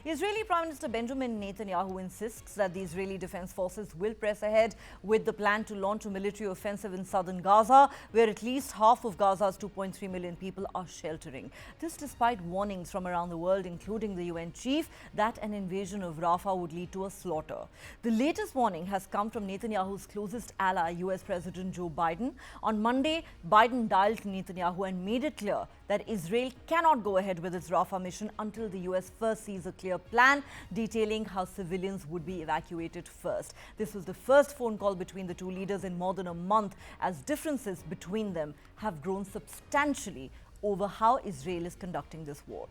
Israeli Prime Minister Benjamin Netanyahu insists that the Israeli Defense Forces will press ahead with the plan to launch a military offensive in southern Gaza, where at least half of Gaza's 2.3 million people are sheltering. This despite warnings from around the world, including the UN chief, that an invasion of Rafah would lead to a slaughter. The latest warning has come from Netanyahu's closest ally, US President Joe Biden. On Monday, Biden dialed Netanyahu and made it clear that Israel cannot go ahead with its Rafah mission until the US first sees a clear plan detailing how civilians would be evacuated first. This was the first phone call between the two leaders in more than a month, as differences between them have grown substantially over how Israel is conducting this war.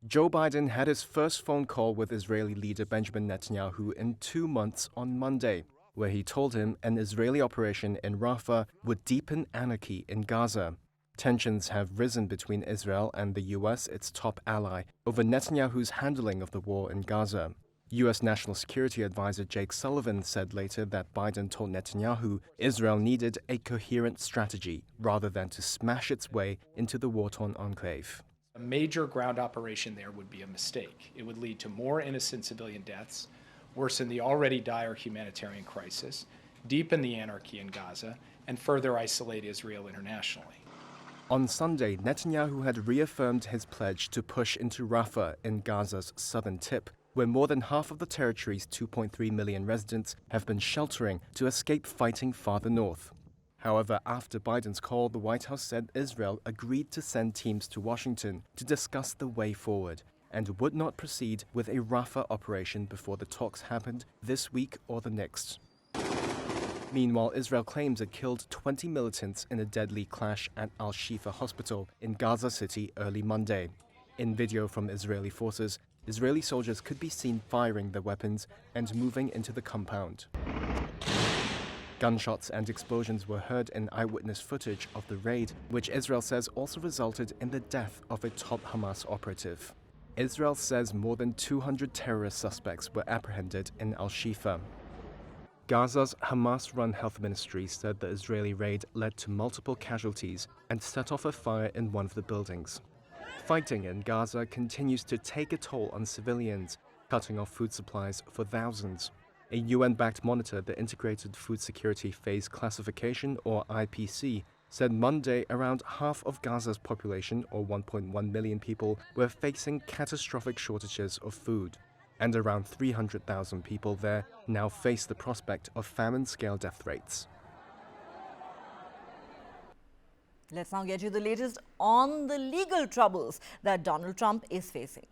Joe Biden had his first phone call with Israeli leader Benjamin Netanyahu in 2 months on Monday, where he told him an Israeli operation in Rafah would deepen anarchy in Gaza. Tensions have risen between Israel and the US, its top ally, over Netanyahu's handling of the war in Gaza. US National Security Advisor Jake Sullivan said later that Biden told Netanyahu Israel needed a coherent strategy rather than to smash its way into the war-torn enclave. A major ground operation there would be a mistake. It would lead to more innocent civilian deaths, worsen the already dire humanitarian crisis, deepen the anarchy in Gaza, and further isolate Israel internationally. On Sunday, Netanyahu had reaffirmed his pledge to push into Rafah in Gaza's southern tip, where more than half of the territory's 2.3 million residents have been sheltering to escape fighting farther north. However, after Biden's call, the White House said Israel agreed to send teams to Washington to discuss the way forward and would not proceed with a Rafah operation before the talks happened this week or the next. Meanwhile, Israel claims it killed 20 militants in a deadly clash at Al-Shifa hospital in Gaza City early Monday. In video from Israeli forces, Israeli soldiers could be seen firing their weapons and moving into the compound. Gunshots and explosions were heard in eyewitness footage of the raid, which Israel says also resulted in the death of a top Hamas operative. Israel says more than 200 terrorist suspects were apprehended in Al-Shifa. Gaza's Hamas-run health ministry said the Israeli raid led to multiple casualties and set off a fire in one of the buildings. Fighting in Gaza continues to take a toll on civilians, cutting off food supplies for thousands. A UN-backed monitor, the Integrated Food Security Phase Classification, or IPC, said Monday around half of Gaza's population, or 1.1 million people, were facing catastrophic shortages of food, and around 300,000 people there now face the prospect of famine-scale death rates. Let's now get you the latest on the legal troubles that Donald Trump is facing.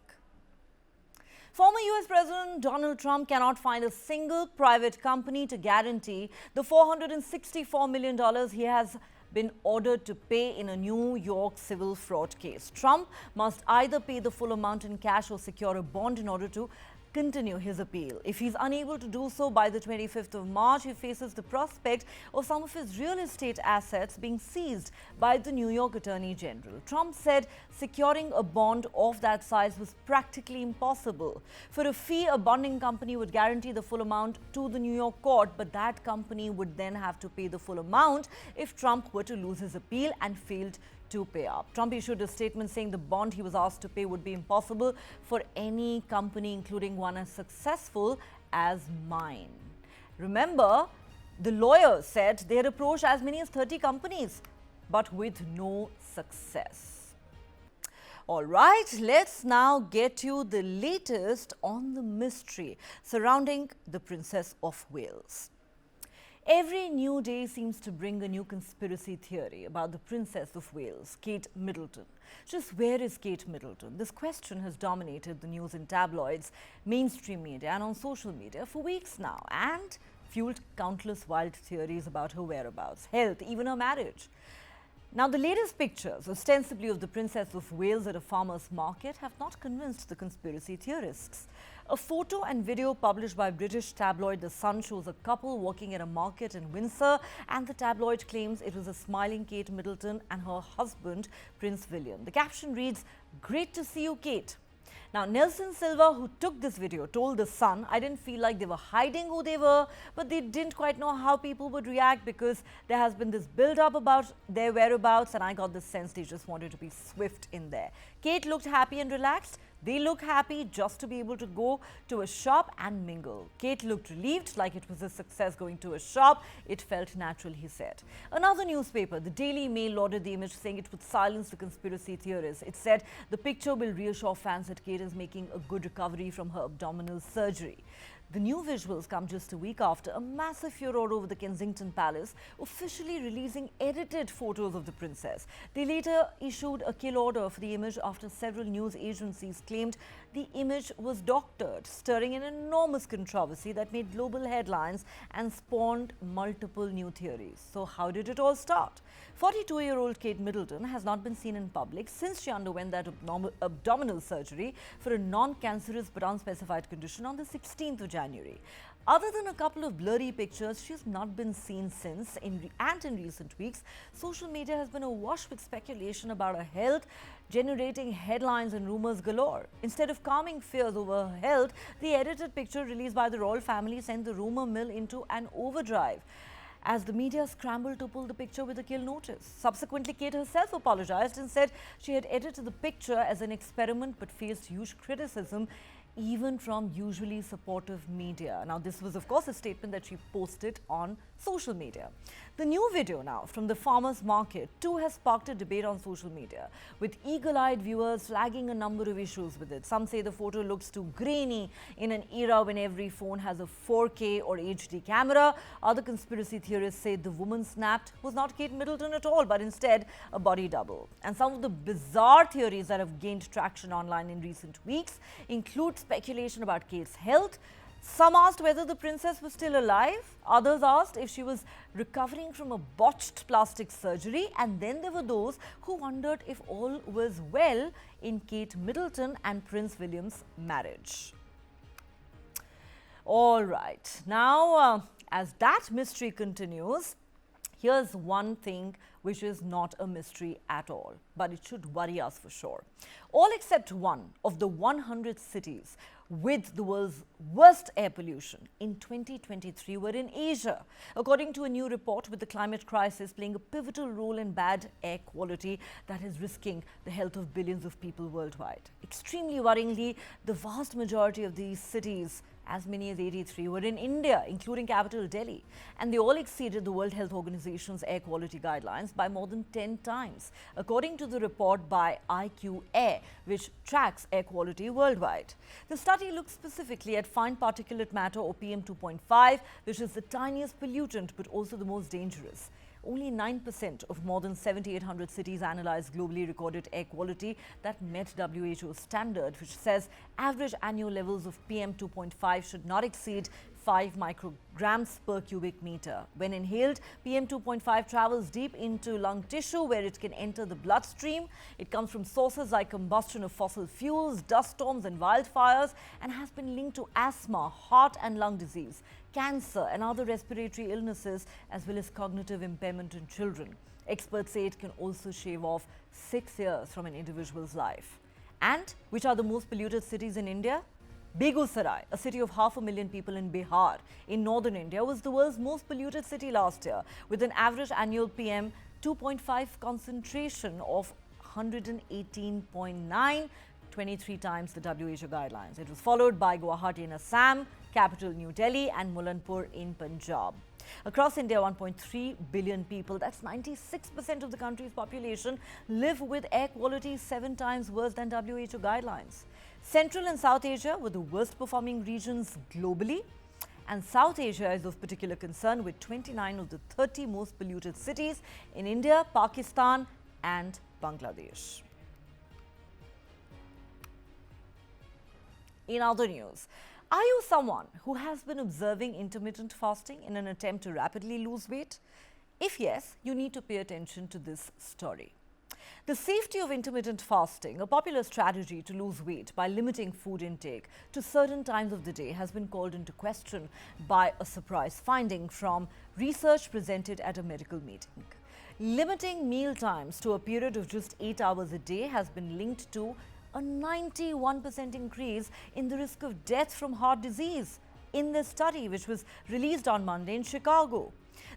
Former US President Donald Trump cannot find a single private company to guarantee the $464 million he has been ordered to pay in a New York civil fraud case. Trump must either pay the full amount in cash or secure a bond in order to continue his appeal. If he's unable to do so by the 25th of March, he faces the prospect of some of his real estate assets being seized by the New York Attorney General. Trump said securing a bond of that size was practically impossible. For a fee, a bonding company would guarantee the full amount to the New York court, but that company would then have to pay the full amount if Trump were to lose his appeal and failed to pay up. Trump issued a statement saying the bond he was asked to pay would be impossible for any company, including one as successful as mine. Remember, the lawyers said they had approached as many as 30 companies, but with no success. All right, let's now get you the latest on the mystery surrounding the Princess of Wales. Every new day seems to bring a new conspiracy theory about the Princess of Wales, Kate Middleton. Just where is Kate Middleton? This question has dominated the news in tabloids, mainstream media and on social media for weeks now, and fueled countless wild theories about her whereabouts, health, even her marriage. Now, the latest pictures, ostensibly of the Princess of Wales at a farmer's market, have not convinced the conspiracy theorists. A photo and video published by British tabloid The Sun shows a couple walking at a market in Windsor, and the tabloid claims it was a smiling Kate Middleton and her husband, Prince William. The caption reads, "Great to see you, Kate." Now, Nelson Silva, who took this video, told The Sun, "I didn't feel like they were hiding who they were, but they didn't quite know how people would react because there has been this build-up about their whereabouts, and I got the sense they just wanted to be swift in there." Kate looked happy and relaxed. They look happy just to be able to go to a shop and mingle. Kate looked relieved, like it was a success going to a shop. It felt natural, he said. Another newspaper, the Daily Mail, lauded the image, saying it would silence the conspiracy theorists. It said the picture will reassure fans that Kate is making a good recovery from her abdominal surgery. The new visuals come just a week after a massive furore over the Kensington Palace officially releasing edited photos of the princess. They later issued a kill order for the image after several news agencies claimed the image was doctored, stirring an enormous controversy that made global headlines and spawned multiple new theories. So how did it all start? 42-year-old Kate Middleton has not been seen in public since she underwent that abdominal surgery for a non-cancerous but unspecified condition on the 16th of January. Other than a couple of blurry pictures, she has not been seen since. In recent weeks, social media has been awash with speculation about her health, generating headlines and rumors galore. Instead of calming fears over her health, the edited picture released by the royal family sent the rumor mill into an overdrive, as the media scrambled to pull the picture with a kill notice. Subsequently, Kate herself apologized and said she had edited the picture as an experiment but faced huge criticism even from usually supportive media. Now, this was, of course, a statement that she posted on social media. The new video now from the farmers market too has sparked a debate on social media, with eagle-eyed viewers flagging a number of issues with it. Some say the photo looks too grainy in an era when every phone has a 4K or HD camera. Other conspiracy theorists say the woman snapped was not Kate Middleton at all, but instead a body double. And some of the bizarre theories that have gained traction online in recent weeks include speculation about Kate's health. Some asked whether the princess was still alive. Others asked if she was recovering from a botched plastic surgery. And then there were those who wondered if all was well in Kate Middleton and Prince William's marriage. All right. Now, as that mystery continues, here's one thing which is not a mystery at all, but it should worry us for sure. All except one of the 100 cities with the world's worst air pollution in 2023 were in Asia, according to a new report, with the climate crisis playing a pivotal role in bad air quality that is risking the health of billions of people worldwide. Extremely worryingly, the vast majority of these cities, as many as 83, were in India, including capital Delhi, and they all exceeded the World Health Organization's air quality guidelines by more than 10 times, according to the report by IQ Air, which tracks air quality worldwide. The study looked specifically at fine particulate matter, or PM 2.5, which is the tiniest pollutant but also the most dangerous. Only 9% of more than 7,800 cities analyzed globally recorded air quality that met WHO's standard, which says average annual levels of PM 2.5 should not exceed 5 micrograms per cubic meter. When inhaled, PM 2.5 travels deep into lung tissue where it can enter the bloodstream. It comes from sources like combustion of fossil fuels, dust storms and wildfires, and has been linked to asthma, heart and lung disease, cancer and other respiratory illnesses, as well as cognitive impairment in children. Experts say it can also shave off 6 years from an individual's life. And which are the most polluted cities in India? Begusarai, a city of 500,000 people in Bihar, in northern India, was the world's most polluted city last year, with an average annual PM 2.5 concentration of 118.9, 23 times the WHO guidelines. It was followed by Guwahati in Assam, capital New Delhi, and Mulanpur in Punjab. Across India, 1.3 billion people, that's 96% of the country's population, live with air quality 7 times worse than WHO guidelines. Central and South Asia were the worst performing regions globally, and South Asia is of particular concern, with 29 of the 30 most polluted cities in India, Pakistan and Bangladesh. In other news, are you someone who has been observing intermittent fasting in an attempt to rapidly lose weight? If yes, you need to pay attention to this story. The safety of intermittent fasting, a popular strategy to lose weight by limiting food intake to certain times of the day, has been called into question by a surprise finding from research presented at a medical meeting. Limiting meal times to a period of just 8 hours a day has been linked to a 91% increase in the risk of death from heart disease in this study, which was released on Monday in Chicago.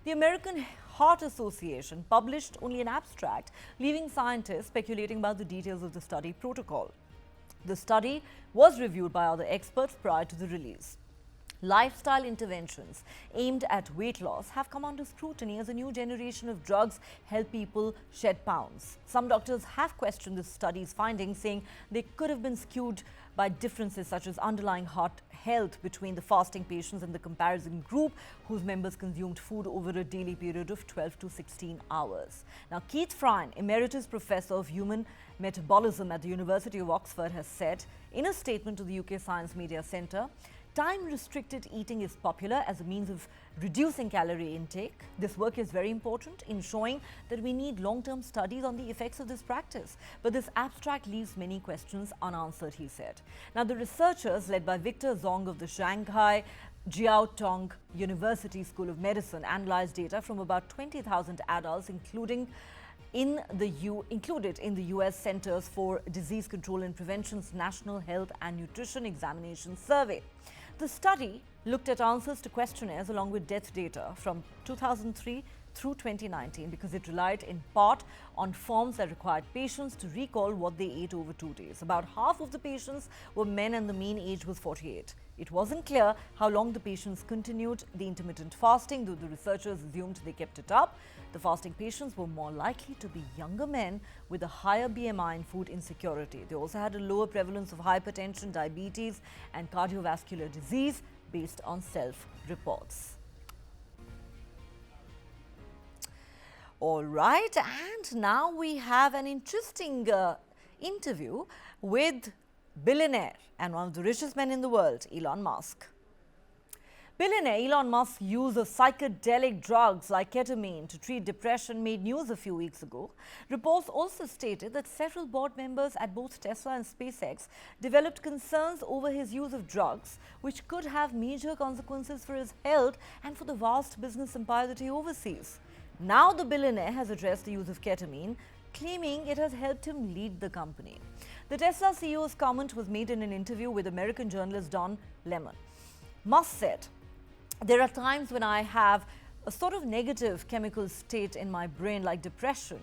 The American Heart Association published only an abstract, leaving scientists speculating about the details of the study protocol. The study was reviewed by other experts prior to the release. Lifestyle interventions aimed at weight loss have come under scrutiny as a new generation of drugs help people shed pounds. Some doctors have questioned the study's findings, saying they could have been skewed by differences such as underlying heart health between the fasting patients and the comparison group, whose members consumed food over a daily period of 12 to 16 hours. Now, Keith Frine, Emeritus Professor of Human Metabolism at the University of Oxford, has said in a statement to the UK Science Media Centre, time-restricted eating is popular as a means of reducing calorie intake. This work is very important in showing that we need long-term studies on the effects of this practice. But this abstract leaves many questions unanswered, he said. Now, the researchers, led by Victor Zong of the Shanghai Jiao Tong University School of Medicine, analyzed data from about 20,000 adults, included in the U.S. Centers for Disease Control and Prevention's National Health and Nutrition Examination Survey. The study looked at answers to questionnaires along with death data from 2003 through 2019 because it relied in part on forms that required patients to recall what they ate over 2 days. About half of the patients were men and the mean age was 48. It wasn't clear how long the patients continued the intermittent fasting, though the researchers assumed they kept it up. The fasting patients were more likely to be younger men with a higher BMI and food insecurity. They also had a lower prevalence of hypertension, diabetes and cardiovascular disease based on self-reports. All right, and now we have an interesting interview with billionaire and one of the richest men in the world, Elon Musk. Billionaire Elon Musk's use of psychedelic drugs like ketamine to treat depression made news a few weeks ago. Reports also stated that several board members at both Tesla and SpaceX developed concerns over his use of drugs, which could have major consequences for his health and for the vast business empire that he oversees. Now the billionaire has addressed the use of ketamine, claiming it has helped him lead the company. The Tesla CEO's comment was made in an interview with American journalist Don Lemon. Musk said, "There are times when I have a sort of negative chemical state in my brain like depression,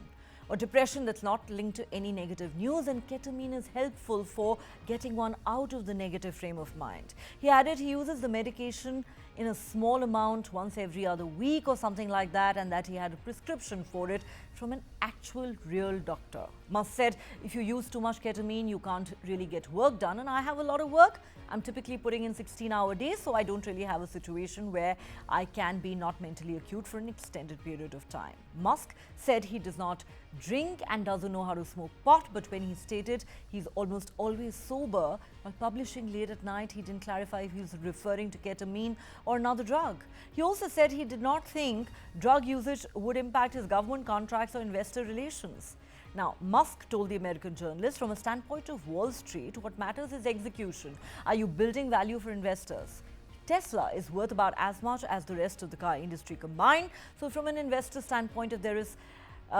or depression that's not linked to any negative news, and ketamine is helpful for getting one out of the negative frame of mind." He added he uses the medication in a small amount once every other week or something like that, and that he had a prescription for it from an actual real doctor. Musk said, "If you use too much ketamine, you can't really get work done, and I have a lot of work. I'm typically putting in 16-hour days, so I don't really have a situation where I can be not mentally acute for an extended period of time." Musk said he does not drink and doesn't know how to smoke pot, but when he stated he's almost always sober while publishing late at night, he didn't clarify if he was referring to ketamine or another drug. He also said he did not think drug usage would impact his government contracts or investor relations. Now, Musk told the American journalist, from a standpoint of Wall Street, what matters is execution. Are you building value for investors? Tesla is worth about as much as the rest of the car industry combined. So from an investor standpoint, if there is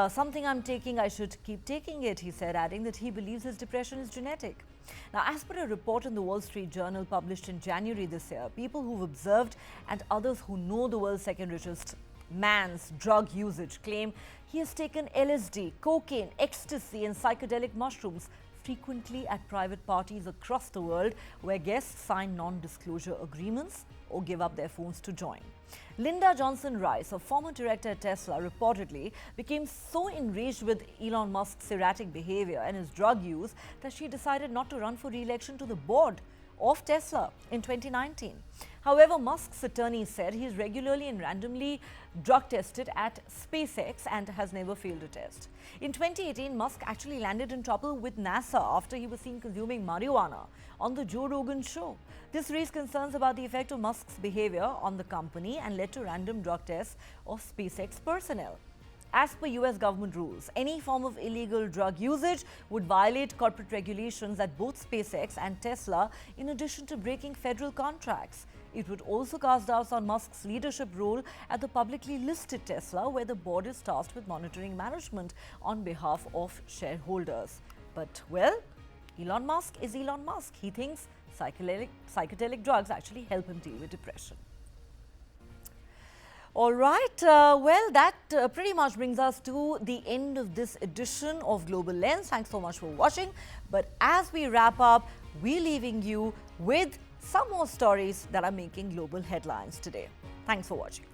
something I'm taking, I should keep taking it, he said, adding that he believes his depression is genetic. Now, as per a report in the Wall Street Journal published in January this year, people who've observed and others who know the world's second richest man's drug usage claim he has taken LSD, cocaine, ecstasy and psychedelic mushrooms frequently at private parties across the world where guests sign non-disclosure agreements or give up their phones to join. Linda Johnson Rice, a former director at Tesla, reportedly became so enraged with Elon Musk's erratic behavior and his drug use that she decided not to run for re-election to the board of Tesla in 2019. However, Musk's attorney said he is regularly and randomly drug tested at SpaceX and has never failed a test. In 2018, Musk actually landed in trouble with NASA after he was seen consuming marijuana on the Joe Rogan show. This raised concerns about the effect of Musk's behavior on the company and led to random drug tests of SpaceX personnel. As per US government rules, any form of illegal drug usage would violate corporate regulations at both SpaceX and Tesla, in addition to breaking federal contracts. It would also cast doubts on Musk's leadership role at the publicly listed Tesla, where the board is tasked with monitoring management on behalf of shareholders. But, well, Elon Musk is Elon Musk. He thinks psychedelic drugs actually help him deal with depression. All right, well, that pretty much brings us to the end of this edition of Global Lens. Thanks so much for watching. But as we wrap up, we're leaving you with some more stories that are making global headlines today. Thanks for watching.